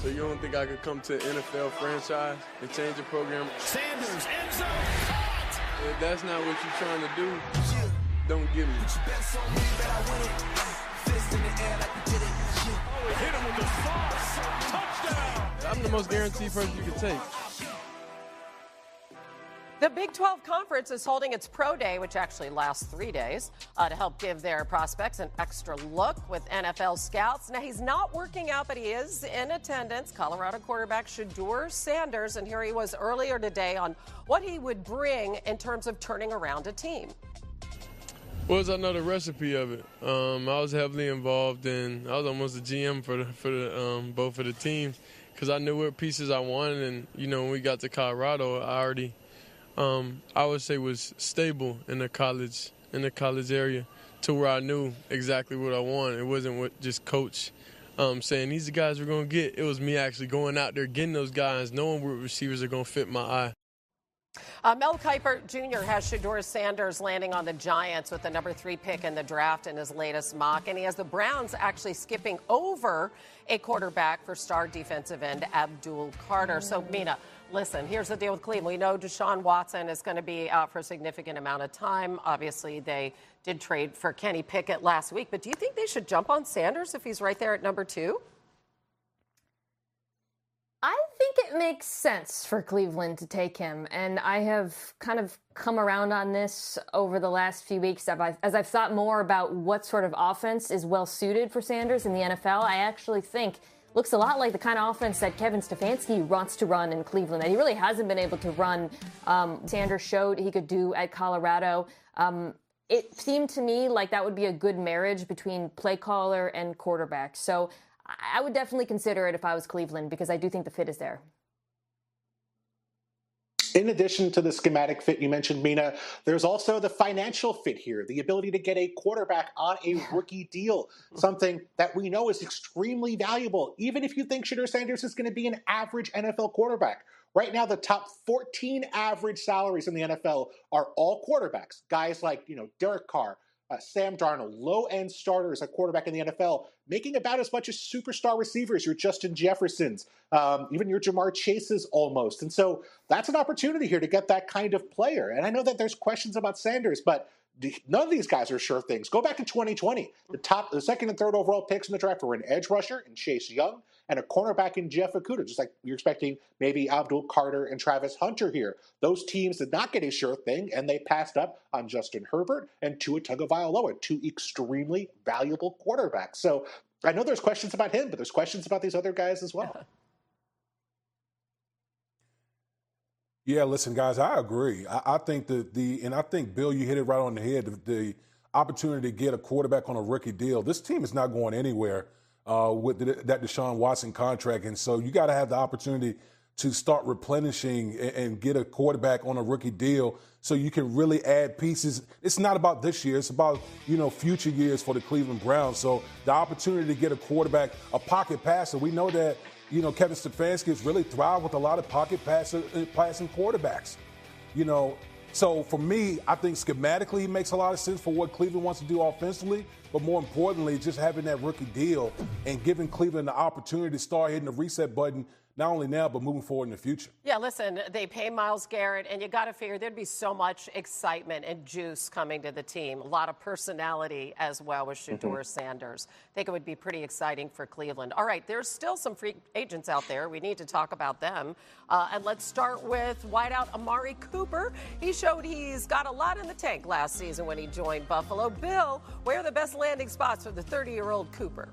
So you don't think I could come to an NFL franchise and change the program? Sanders, end zone. If that's not what you're trying to do, don't give me. Oh, he hit him with the sauce. Touchdown. I'm the most guaranteed person you can take. The Big 12 Conference is holding its Pro Day, which actually lasts 3 days, to help give their prospects an extra look with NFL scouts. Now, he's not working out, but he is in attendance. Colorado quarterback Shedeur Sanders, and here he was earlier today on what he would bring in terms of turning around a team. Well, as I know the recipe of it, I was heavily involved in. I was almost a GM for both of the teams because I knew what pieces I wanted, and when we got to Colorado, I already. I would say was stable in the college area to where I knew exactly what I wanted. It wasn't what just coach saying these are the guys we're going to get. It was me actually going out there, getting those guys, knowing what receivers are going to fit my eye. Mel Kiper Jr. has Shedeur Sanders landing on the Giants with the number 3 pick in the draft in his latest mock, and he has the Browns actually skipping over a quarterback for star defensive end Abdul Carter. So, Mina, listen, here's the deal with Cleveland. We know Deshaun Watson is going to be out for a significant amount of time. Obviously, they did trade for Kenny Pickett last week, but do you think they should jump on Sanders if he's right there at number 2? I think it makes sense for Cleveland to take him, and I have kind of come around on this over the last few weeks as I've thought more about what sort of offense is well suited for Sanders in the NFL. I actually think looks a lot like the kind of offense that Kevin Stefanski wants to run in Cleveland, that he really hasn't been able to run. Sanders showed he could do at Colorado. It seemed to me like that would be a good marriage between play caller and quarterback. So I would definitely consider it if I was Cleveland, because I do think the fit is there. In addition to the schematic fit you mentioned, Mina, there's also the financial fit here, the ability to get a quarterback on a rookie deal, something that we know is extremely valuable, even if you think Shedeur Sanders is going to be an average NFL quarterback. Right now, the top 14 average salaries in the NFL are all quarterbacks. Guys like, Derek Carr, Sam Darnold, low-end starters at quarterback in the NFL, making about as much as superstar receivers, your Justin Jeffersons, even your Jamar Chases almost. And so that's an opportunity here to get that kind of player. And I know that there's questions about Sanders, but none of these guys are sure things. Go back to 2020. The second and third overall picks in the draft were an edge rusher in Chase Young and a cornerback in Jeff Okudah, just like you're expecting maybe Abdul Carter and Travis Hunter here. Those teams did not get a sure thing, and they passed up on Justin Herbert and Tua Tagovailoa, 2 extremely valuable quarterbacks. So I know there's questions about him, but there's questions about these other guys as well. Yeah, listen, guys, I agree. I think and I think, Bill, you hit it right on the head. The opportunity to get a quarterback on a rookie deal. This team is not going anywhere with that Deshaun Watson contract, and so you got to have the opportunity to start replenishing and get a quarterback on a rookie deal so you can really add pieces. It's not about this year. It's about, future years for the Cleveland Browns. So the opportunity to get a quarterback, a pocket passer, we know that, Kevin Stefanski has really thrived with a lot of pocket passing quarterbacks. So for me, I think schematically he makes a lot of sense for what Cleveland wants to do offensively, but more importantly, just having that rookie deal and giving Cleveland the opportunity to start hitting the reset button, not only now, but moving forward in the future. Yeah, listen, they pay Myles Garrett, and you got to figure there'd be so much excitement and juice coming to the team. A lot of personality as well with Shedeur Sanders. I think it would be pretty exciting for Cleveland. All right, there's still some free agents out there. We need to talk about them. And let's start with wideout Amari Cooper. He showed he's got a lot in the tank last season when he joined Buffalo. Bill, where are the best landing spots for the 30-year-old Cooper?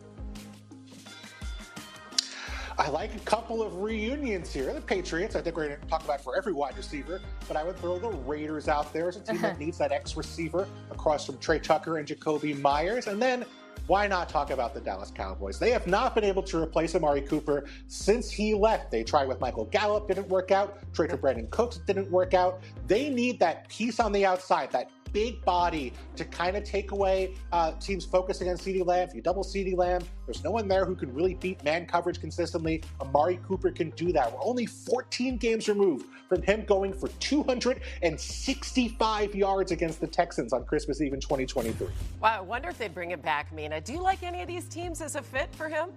I like a couple of reunions here. The Patriots, I think we're going to talk about for every wide receiver, but I would throw the Raiders out there as a team that needs that X-receiver across from Trey Tucker and Jacoby Myers. And then why not talk about the Dallas Cowboys? They have not been able to replace Amari Cooper since he left. They tried with Michael Gallup, didn't work out. Trade for Brandon Cooks, didn't work out. They need that piece on the outside, that big body to kind of take away teams focusing on CeeDee Lamb. If you double CeeDee Lamb, there's no one there who can really beat man coverage consistently. Amari Cooper can do that. We're only 14 games removed from him going for 265 yards against the Texans on Christmas Eve in 2023. Wow, I wonder if they'd bring him back, Mina. Do you like any of these teams as a fit for him?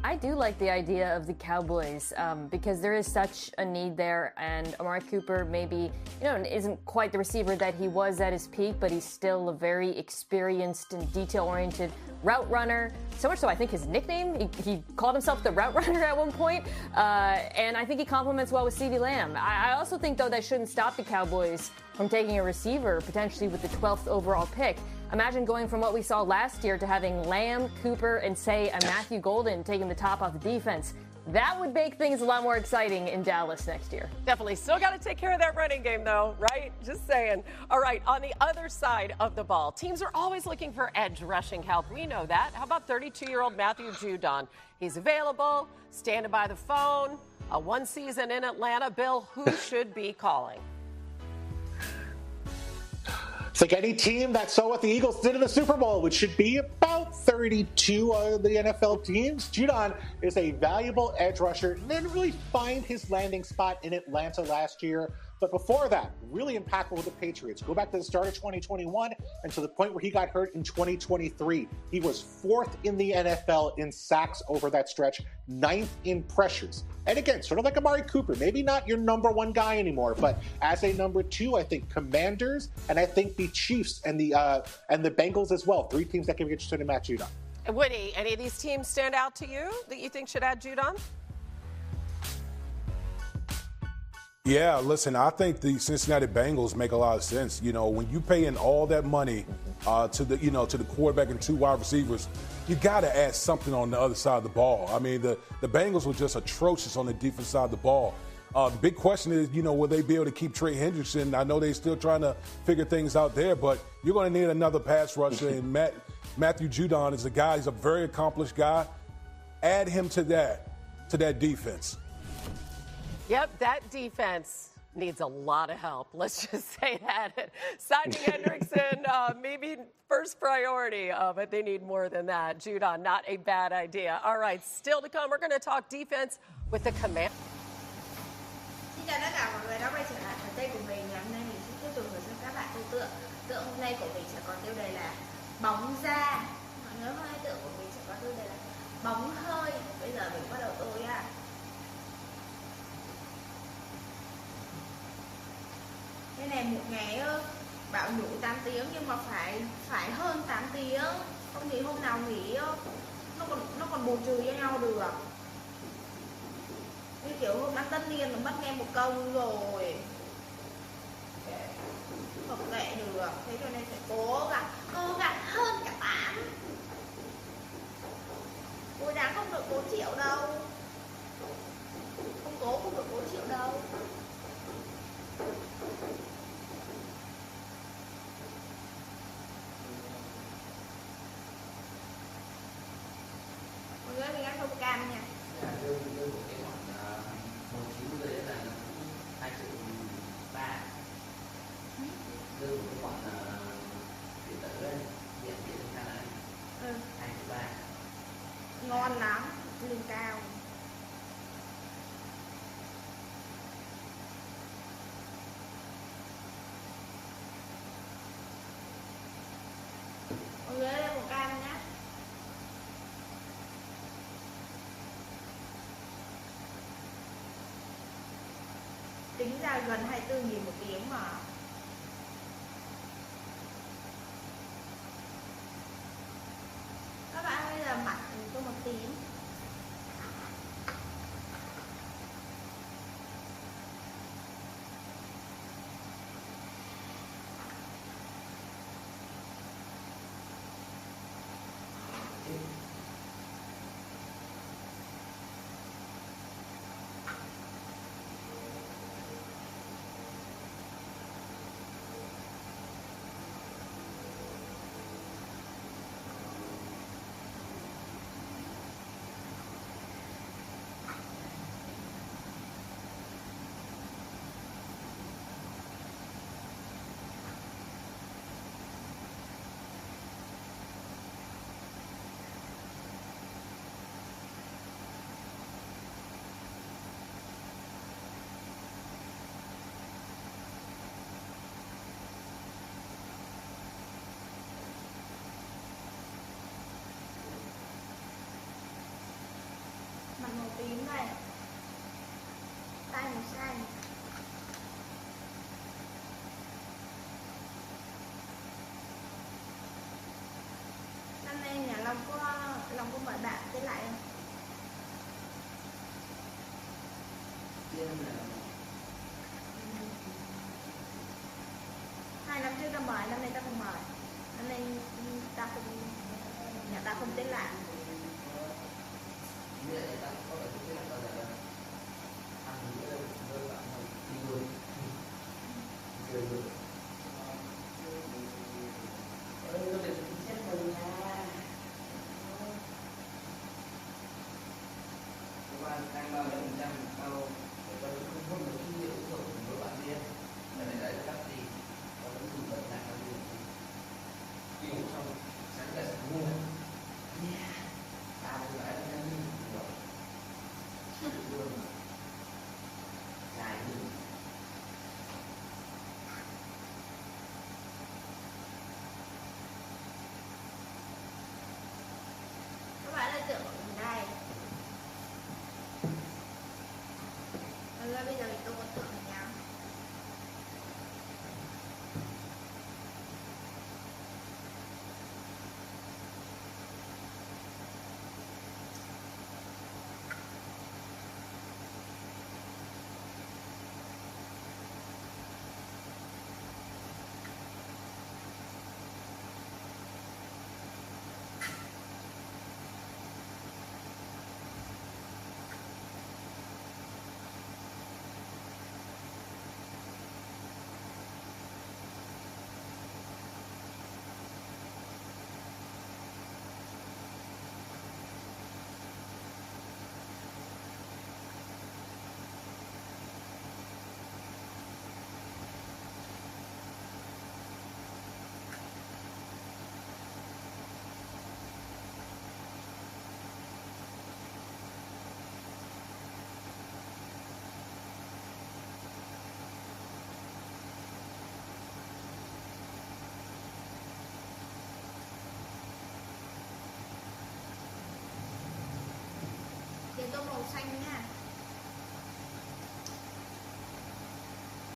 I do like the idea of the Cowboys because there is such a need there, and Amari Cooper maybe, isn't quite the receiver that he was at his peak, but he's still a very experienced and detail-oriented route runner. So much so, I think his nickname, he called himself the route runner at one point, and I think he complements well with CeeDee Lamb. I also think, though, that shouldn't stop the Cowboys from taking a receiver, potentially with the 12th overall pick. Imagine going from what we saw last year to having Lamb, Cooper, and, say, a Matthew Golden taking the top off the defense. That would make things a lot more exciting in Dallas next year. Definitely. Still got to take care of that running game, though, right? Just saying. All right, on the other side of the ball, teams are always looking for edge rushing help. We know that. How about 32-year-old Matthew Judon? He's available, standing by the phone. One season in Atlanta. Bill, who should be calling? It's like any team that saw what the Eagles did in the Super Bowl, which should be about 32 of the NFL teams. Judon is a valuable edge rusher. Didn't really find his landing spot in Atlanta last year. But before that, really impactful with the Patriots. Go back to the start of 2021 and to the point where he got hurt in 2023. He was 4th in the NFL in sacks over that stretch, 9th in pressures. And again, sort of like Amari Cooper, maybe not your number 1 guy anymore, but as a number 2, I think Commanders and I think the Chiefs and the Bengals as well. 3 teams that can be interested in Matt Judon. Woody, any of these teams stand out to you that you think should add Judon? Yeah, listen, I think the Cincinnati Bengals make a lot of sense. When you pay in all that money to the quarterback and 2 wide receivers, you got to add something on the other side of the ball. I mean, the Bengals were just atrocious on the defense side of the ball. The big question is, will they be able to keep Trey Hendrickson? I know they're still trying to figure things out there, but you're going to need another pass rusher, and Matthew Judon is a guy. He's a very accomplished guy. Add him to that defense. Yep, that defense needs a lot of help. Let's just say that. Signing Hendrickson, maybe first priority, but they need more than that. Judon, not a bad idea. All right, still to come, we're going to talk defense with the command. Xin chào tất cả mọi người đã quay trở lại phần tay của mình. Ngày hôm nay mình sẽ tiếp tục hướng dẫn các bạn tư tượng. Tượng hôm nay của mình sẽ có tiêu đề là bóng ra. Mọi người hôm nay tượng của mình sẽ có tiêu đề là bóng hơi. Bây giờ mình bắt đầu tô nha. Cái này một ngày bảo nhủ 8 tiếng nhưng mà phải hơn 8 tiếng. Không thì hôm nào nghỉ nó còn bù trừ cho nhau được. Như kiểu hôm ăn tất niên mà mất nghe một công rồi. Không kệ được. Thế cho nên phải cố gắng hơn cả 8. Cố gắng không được 4 triệu đâu. Không cố không được 4 triệu đâu. Mọi người mình ăn không cam nha. Lương của cái khoản 1 triệu là 2 triệu 3. Lương của cái khoản điện tử ấy, điện ra là 2 triệu 3. Ngon lắm, lương cao. Mọi người đây một cam nhé. Tính ra gần 24.000 một tiếng mà. Các bạn bây giờ mặt tôi một tím. phần màu tím này, tay màu xanh. Năm nay nhà Long có mời bạn tới lại không? Chưa là 2 năm trước ta mời, năm nay ta không mời. Năm nay nhà ta không tới lại. như vậy ta có thể thực hiện là ăn với bạn đi luôn chơi luôn. Nó được xét mình nha. Các bạn đang bao nhiêu % bao để có không không được kinh nghiệm của với bạn kia là để đấy cắt đi và vẫn dùng vật nặng là gì đi ngủ xong sáng dậy ngu ta cũng phải là đi ngủ luôn dài luôn. Các bạn ơi, tượng của mình đây. Bây giờ thì tôi có tượng này nha. Để tô màu xanh nha.